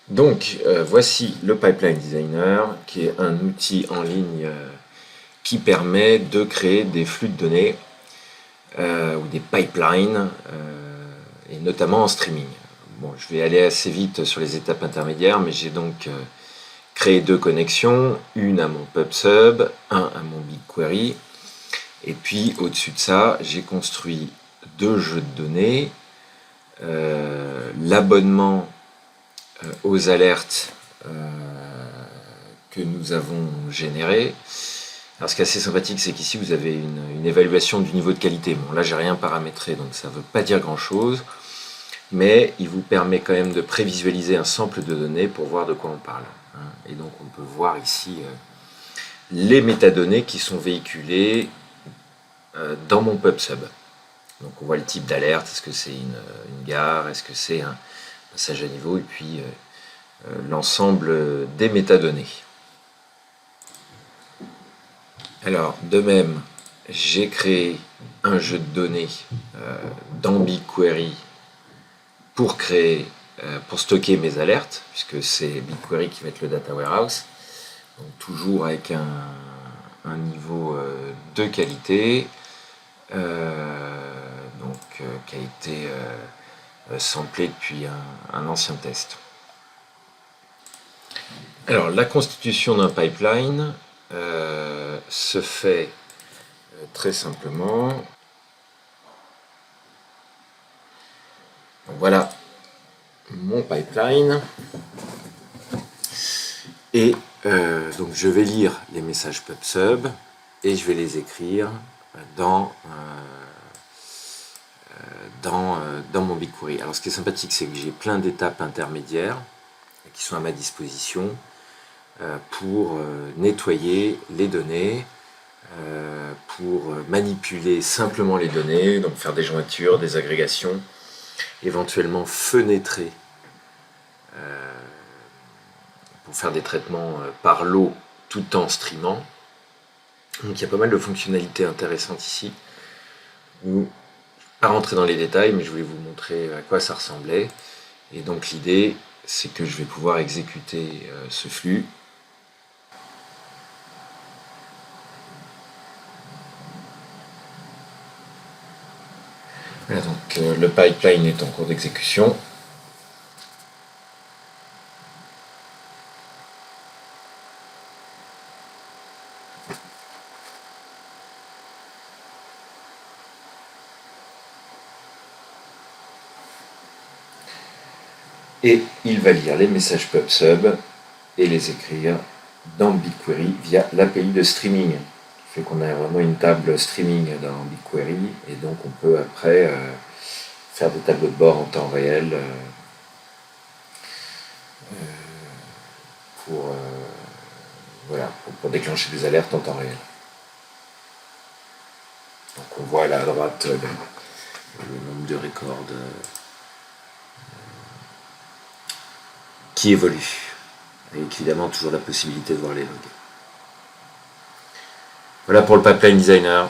Donc, voici le Pipeline Designer, qui est un outil en ligne qui permet de créer des flux de données ou des pipelines, et notamment en streaming. Bon, je vais aller assez vite sur les étapes intermédiaires, mais j'ai donc créé deux connexions, une à mon PubSub, un à mon BigQuery, et puis au-dessus de ça, j'ai construit deux jeux de données, l'abonnement aux alertes que nous avons générées. Alors ce qui est assez sympathique, c'est qu'ici vous avez une évaluation du niveau de qualité. Bon, là j'ai rien paramétré, donc ça ne veut pas dire grand chose, mais il vous permet quand même de prévisualiser un sample de données pour voir de quoi on parle. Et donc on peut voir ici les métadonnées qui sont véhiculées dans mon PubSub. Donc on voit le type d'alerte, est-ce que c'est une gare, est-ce que c'est un passage à niveau, et puis l'ensemble des métadonnées. Alors, de même, j'ai créé un jeu de données dans BigQuery pour stocker mes alertes, puisque c'est BigQuery qui va être le data warehouse. Donc, toujours avec un niveau de qualité, qui a été samplé depuis un ancien test. Alors, la constitution d'un pipeline se fait très simplement. Donc, voilà mon pipeline. Et donc je vais lire les messages PubSub et je vais les écrire dans mon BigQuery. Alors ce qui est sympathique, c'est que j'ai plein d'étapes intermédiaires qui sont à ma disposition pour nettoyer les données, pour manipuler simplement les données, donc faire des jointures, des agrégations, éventuellement fenêtrer pour faire des traitements par l'eau tout en streamant. Donc il y a pas mal de fonctionnalités intéressantes ici. Je ne vais pas rentrer dans les détails, mais je voulais vous montrer à quoi ça ressemblait. Et donc l'idée, c'est que je vais pouvoir exécuter ce flux. Voilà, donc le pipeline est en cours d'exécution. Et il va lire les messages PubSub et les écrire dans BigQuery via l'API de streaming. Fait qu'on a vraiment une table streaming dans BigQuery, et donc on peut après faire des tableaux de bord en temps réel pour déclencher des alertes en temps réel. Donc on voit là à droite le nombre de records qui évolue, avec évidemment toujours la possibilité de voir les logs. Voilà pour le Pipeline Designer.